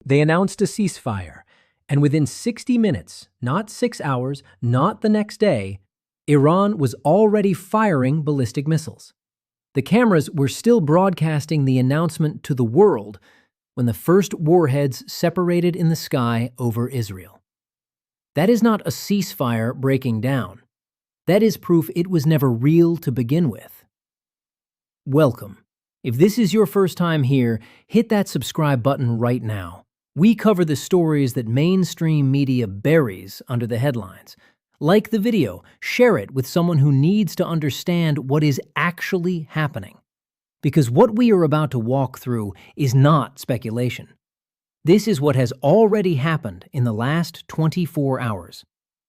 They announced a ceasefire, and within 60 minutes, not 6 hours, not the next day, Iran was already firing ballistic missiles. The cameras were still broadcasting the announcement to the world when the first warheads separated in the sky over Israel. That is not a ceasefire breaking down. That is proof it was never real to begin with. Welcome. If this is your first time here, hit that subscribe button right now. We cover the stories that mainstream media buries under the headlines. Like the video, share it with someone who needs to understand what is actually happening. Because what we are about to walk through is not speculation. This is what has already happened in the last 24 hours,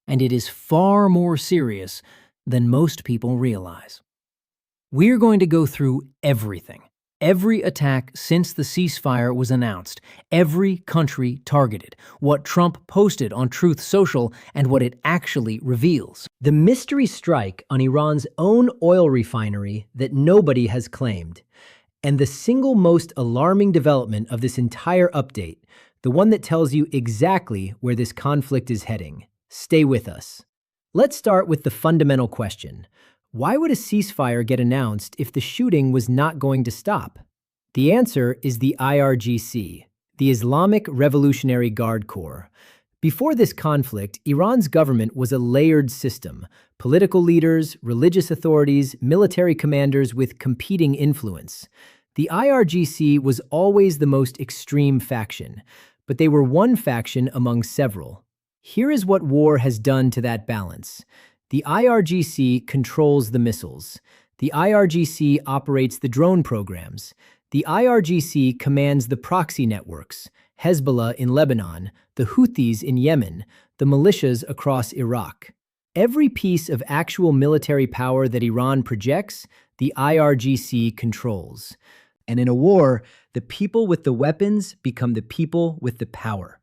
and it is far more serious than most people realize. We're going to go through everything. Every attack since the ceasefire was announced, every country targeted, what Trump posted on Truth Social, and what it actually reveals. The mystery strike on Iran's own oil refinery that nobody has claimed. And the single most alarming development of this entire update, the one that tells you exactly where this conflict is heading. Stay with us. Let's start with the fundamental question. Why would a ceasefire get announced if the shooting was not going to stop? The answer is the IRGC, the Islamic Revolutionary Guard Corps. Before this conflict, Iran's government was a layered system. Political leaders, religious authorities, military commanders with competing influence. The IRGC was always the most extreme faction, but they were one faction among several. Here is what war has done to that balance. The IRGC controls the missiles. The IRGC operates the drone programs. The IRGC commands the proxy networks, Hezbollah in Lebanon, the Houthis in Yemen, the militias across Iraq. Every piece of actual military power that Iran projects, the IRGC controls. And in a war, the people with the weapons become the people with the power.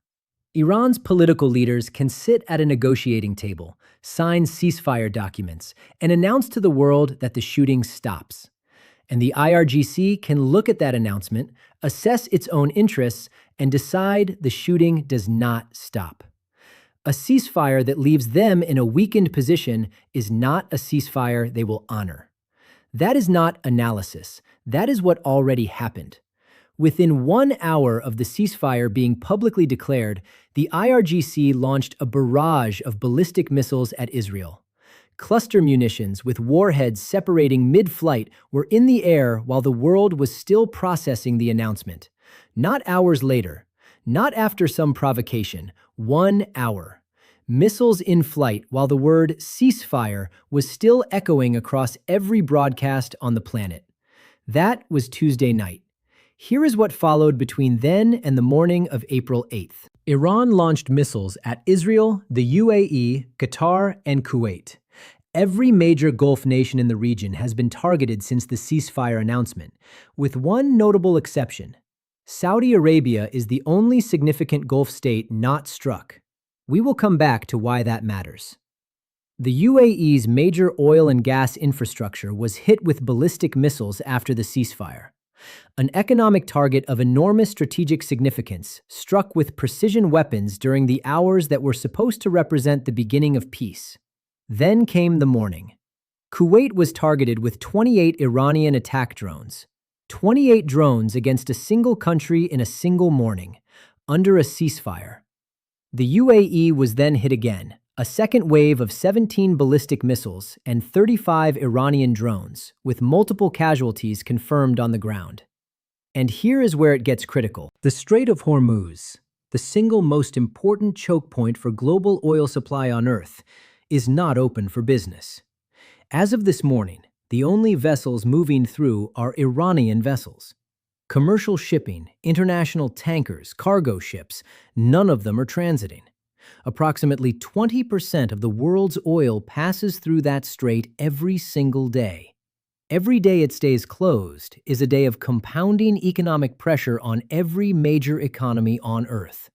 Iran's political leaders can sit at a negotiating table, sign ceasefire documents, and announce to the world that the shooting stops. And the IRGC can look at that announcement, assess its own interests, and decide the shooting does not stop. A ceasefire that leaves them in a weakened position is not a ceasefire they will honor. That is not analysis. That is what already happened. Within 1 hour of the ceasefire being publicly declared, the IRGC launched a barrage of ballistic missiles at Israel. Cluster munitions with warheads separating mid-flight were in the air while the world was still processing the announcement. Not hours later, not after some provocation, 1 hour. Missiles in flight while the word ceasefire was still echoing across every broadcast on the planet. That was Tuesday night. Here is what followed between then and the morning of April 8th. Iran launched missiles at Israel, the UAE, Qatar, and Kuwait. Every major Gulf nation in the region has been targeted since the ceasefire announcement, with one notable exception. Saudi Arabia is the only significant Gulf state not struck. We will come back to why that matters. The UAE's major oil and gas infrastructure was hit with ballistic missiles after the ceasefire. An economic target of enormous strategic significance, struck with precision weapons during the hours that were supposed to represent the beginning of peace. Then came the morning. Kuwait was targeted with 28 Iranian attack drones. 28 drones against a single country in a single morning, under a ceasefire. The UAE was then hit again, a second wave of 17 ballistic missiles and 35 Iranian drones, with multiple casualties confirmed on the ground. And here is where it gets critical. The Strait of Hormuz, the single most important choke point for global oil supply on Earth, is not open for business. As of this morning, the only vessels moving through are Iranian vessels. Commercial shipping, international tankers, cargo ships, none of them are transiting. Approximately 20% of the world's oil passes through that strait every single day. Every day it stays closed is a day of compounding economic pressure on every major economy on Earth.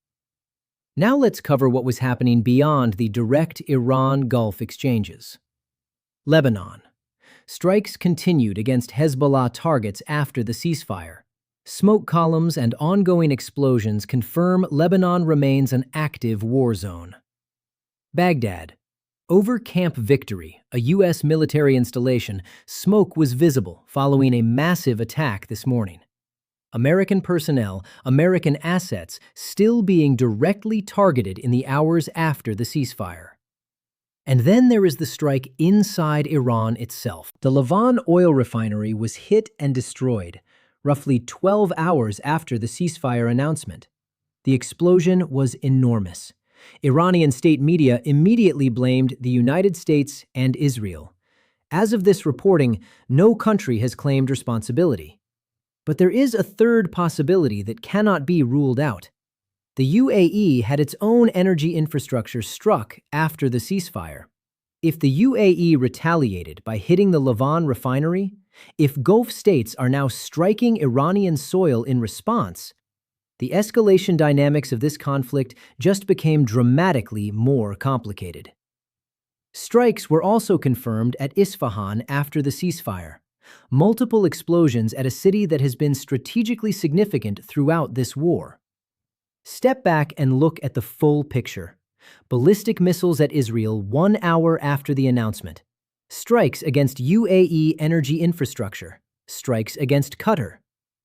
Now let's cover what was happening beyond the direct Iran-Gulf exchanges. Lebanon. Strikes continued against Hezbollah targets after the ceasefire. Smoke columns and ongoing explosions confirm Lebanon remains an active war zone. Baghdad. Over Camp Victory, a U.S. military installation, smoke was visible following a massive attack this morning. American personnel, American assets still being directly targeted in the hours after the ceasefire. And then there is the strike inside Iran itself. The Lavan oil refinery was hit and destroyed, roughly 12 hours after the ceasefire announcement. The explosion was enormous. Iranian state media immediately blamed the United States and Israel. As of this reporting, no country has claimed responsibility. But there is a third possibility that cannot be ruled out. The UAE had its own energy infrastructure struck after the ceasefire. If the UAE retaliated by hitting the Lavan refinery, if Gulf states are now striking Iranian soil in response, the escalation dynamics of this conflict just became dramatically more complicated. Strikes were also confirmed at Isfahan after the ceasefire. Multiple explosions at a city that has been strategically significant throughout this war. Step back and look at the full picture. Ballistic missiles at Israel 1 hour after the announcement. Strikes against UAE energy infrastructure. Strikes against Qatar.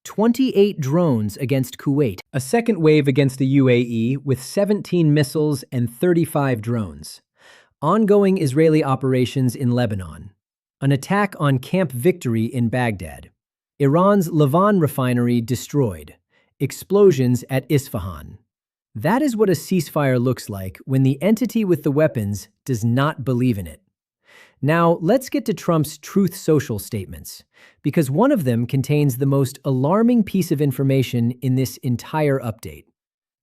28 drones against Kuwait. A second wave against the UAE with 17 missiles and 35 drones. Ongoing Israeli operations in Lebanon. An attack on Camp Victory in Baghdad. Iran's Lavan refinery destroyed. Explosions at Isfahan. That is what a ceasefire looks like when the entity with the weapons does not believe in it. Now, let's get to Trump's Truth Social statements, because one of them contains the most alarming piece of information in this entire update.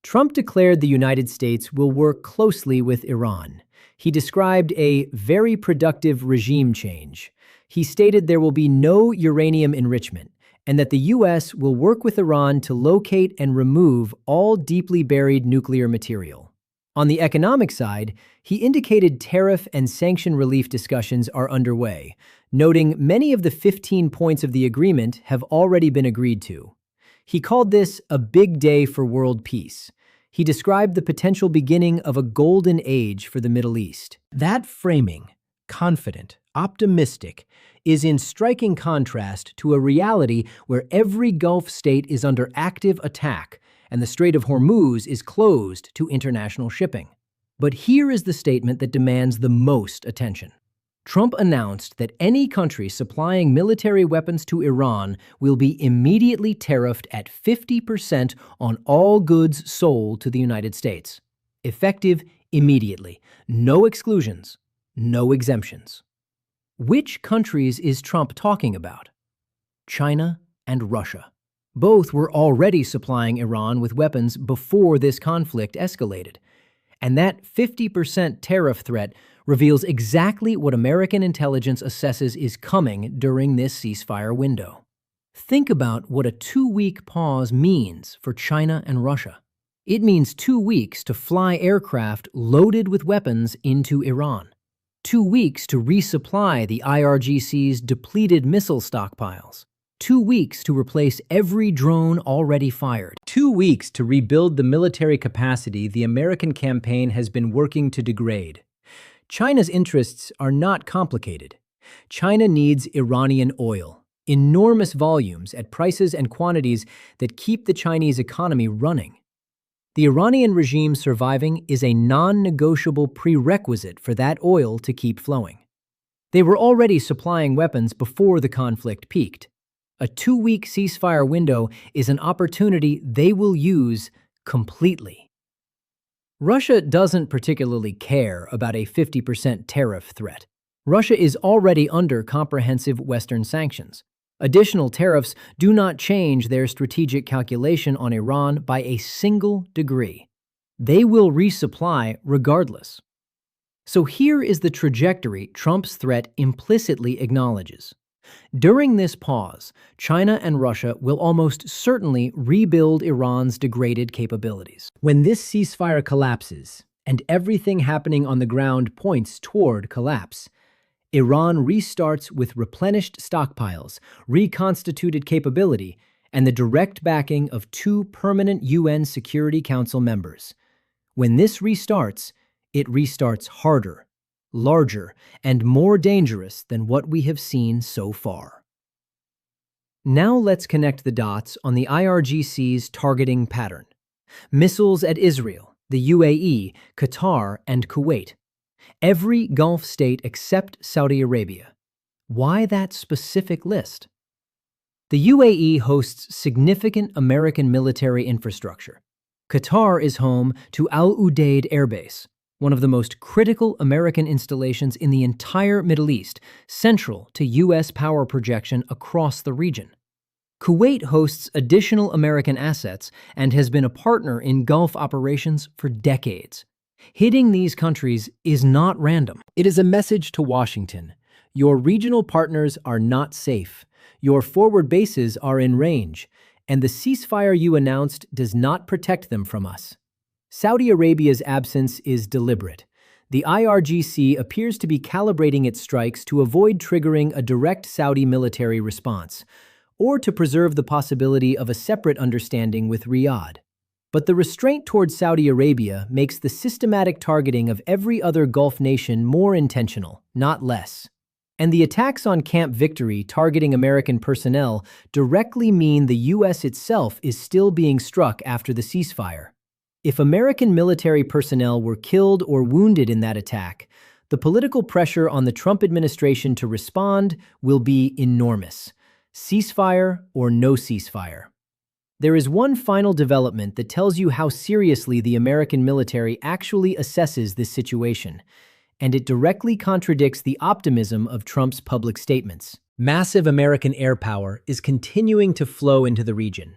Trump declared the United States will work closely with Iran. He described a very productive regime change. He stated there will be no uranium enrichment, and that the U.S. will work with Iran to locate and remove all deeply buried nuclear material. On the economic side, he indicated tariff and sanction relief discussions are underway, noting many of the 15 points of the agreement have already been agreed to. He called this a big day for world peace. He described the potential beginning of a golden age for the Middle East. That framing, confident, optimistic, is in striking contrast to a reality where every Gulf state is under active attack and the Strait of Hormuz is closed to international shipping. But here is the statement that demands the most attention. Trump announced that any country supplying military weapons to Iran will be immediately tariffed at 50% on all goods sold to the United States. Effective immediately. No exclusions, no exemptions. Which countries is Trump talking about? China and Russia. Both were already supplying Iran with weapons before this conflict escalated. And that 50% tariff threat reveals exactly what American intelligence assesses is coming during this ceasefire window. Think about what a 2-week pause means for China and Russia. It means 2 weeks to fly aircraft loaded with weapons into Iran. 2 weeks to resupply the IRGC's depleted missile stockpiles. 2 weeks to replace every drone already fired. 2 weeks to rebuild the military capacity the American campaign has been working to degrade. China's interests are not complicated. China needs Iranian oil, enormous volumes at prices and quantities that keep the Chinese economy running. The Iranian regime surviving is a non-negotiable prerequisite for that oil to keep flowing. They were already supplying weapons before the conflict peaked. A 2-week ceasefire window is an opportunity they will use completely. Russia doesn't particularly care about a 50% tariff threat. Russia is already under comprehensive Western sanctions. Additional tariffs do not change their strategic calculation on Iran by a single degree. They will resupply regardless. So here is the trajectory Trump's threat implicitly acknowledges. During this pause, China and Russia will almost certainly rebuild Iran's degraded capabilities. When this ceasefire collapses, and everything happening on the ground points toward collapse, Iran restarts with replenished stockpiles, reconstituted capability, and the direct backing of 2 permanent UN Security Council members. When this restarts, it restarts harder, larger, and more dangerous than what we have seen so far. Now let's connect the dots on the IRGC's targeting pattern. Missiles at Israel, the UAE, Qatar, and Kuwait. Every Gulf state except Saudi Arabia. Why that specific list? The UAE hosts significant American military infrastructure. Qatar is home to Al Udeid Air Base, one of the most critical American installations in the entire Middle East, central to U.S. power projection across the region. Kuwait hosts additional American assets and has been a partner in Gulf operations for decades. Hitting these countries is not random. It is a message to Washington. Your regional partners are not safe. Your forward bases are in range, and the ceasefire you announced does not protect them from us. Saudi Arabia's absence is deliberate. The IRGC appears to be calibrating its strikes to avoid triggering a direct Saudi military response, or to preserve the possibility of a separate understanding with Riyadh. But the restraint towards Saudi Arabia makes the systematic targeting of every other Gulf nation more intentional, not less. And the attacks on Camp Victory targeting American personnel directly mean the U.S. itself is still being struck after the ceasefire. If American military personnel were killed or wounded in that attack, the political pressure on the Trump administration to respond will be enormous. Ceasefire or no ceasefire. There is one final development that tells you how seriously the American military actually assesses this situation, and it directly contradicts the optimism of Trump's public statements. Massive American air power is continuing to flow into the region.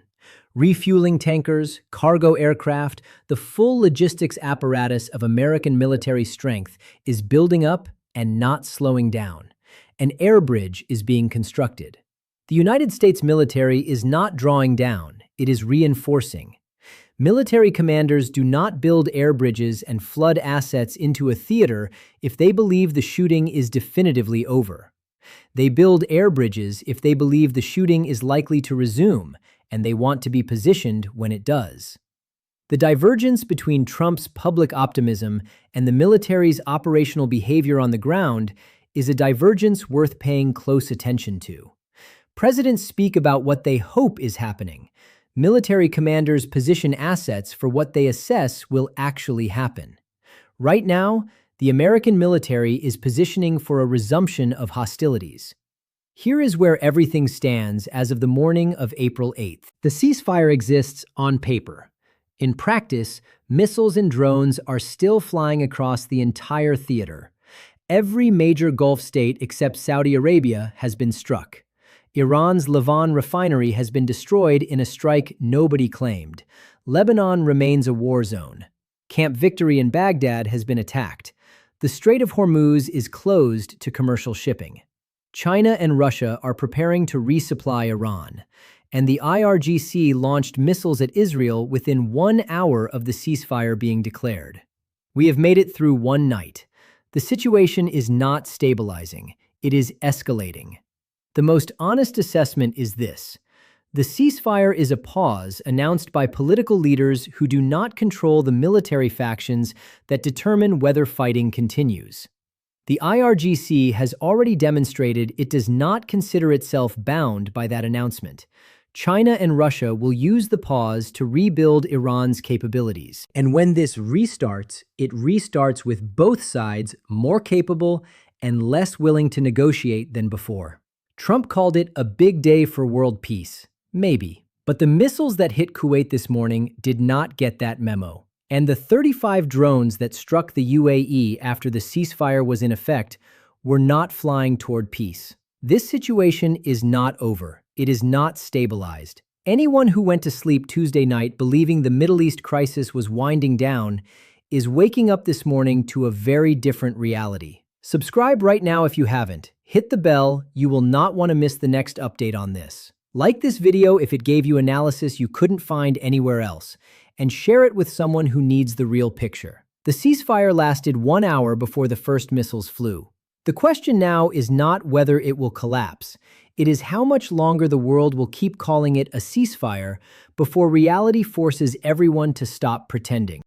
Refueling tankers, cargo aircraft, the full logistics apparatus of American military strength is building up and not slowing down. An air bridge is being constructed. The United States military is not drawing down, it is reinforcing. Military commanders do not build air bridges and flood assets into a theater if they believe the shooting is definitively over. They build air bridges if they believe the shooting is likely to resume, and they want to be positioned when it does. The divergence between Trump's public optimism and the military's operational behavior on the ground is a divergence worth paying close attention to. Presidents speak about what they hope is happening. Military commanders position assets for what they assess will actually happen. Right now, the American military is positioning for a resumption of hostilities. Here is where everything stands as of the morning of April 8th. The ceasefire exists on paper. In practice, missiles and drones are still flying across the entire theater. Every major Gulf state except Saudi Arabia has been struck. Iran's Lavon refinery has been destroyed in a strike nobody claimed. Lebanon remains a war zone. Camp Victory in Baghdad has been attacked. The Strait of Hormuz is closed to commercial shipping. China and Russia are preparing to resupply Iran, and the IRGC launched missiles at Israel within 1 hour of the ceasefire being declared. We have made it through one night. The situation is not stabilizing. It is escalating. The most honest assessment is this. The ceasefire is a pause announced by political leaders who do not control the military factions that determine whether fighting continues. The IRGC has already demonstrated it does not consider itself bound by that announcement. China and Russia will use the pause to rebuild Iran's capabilities. And when this restarts, it restarts with both sides more capable and less willing to negotiate than before. Trump called it a big day for world peace. Maybe. But the missiles that hit Kuwait this morning did not get that memo. And the 35 drones that struck the UAE after the ceasefire was in effect were not flying toward peace. This situation is not over. It is not stabilized. Anyone who went to sleep Tuesday night believing the Middle East crisis was winding down is waking up this morning to a very different reality. Subscribe right now if you haven't. Hit the bell. You will not want to miss the next update on this. Like this video if it gave you analysis you couldn't find anywhere else, and share it with someone who needs the real picture. The ceasefire lasted 1 hour before the first missiles flew. The question now is not whether it will collapse. It is how much longer the world will keep calling it a ceasefire before reality forces everyone to stop pretending.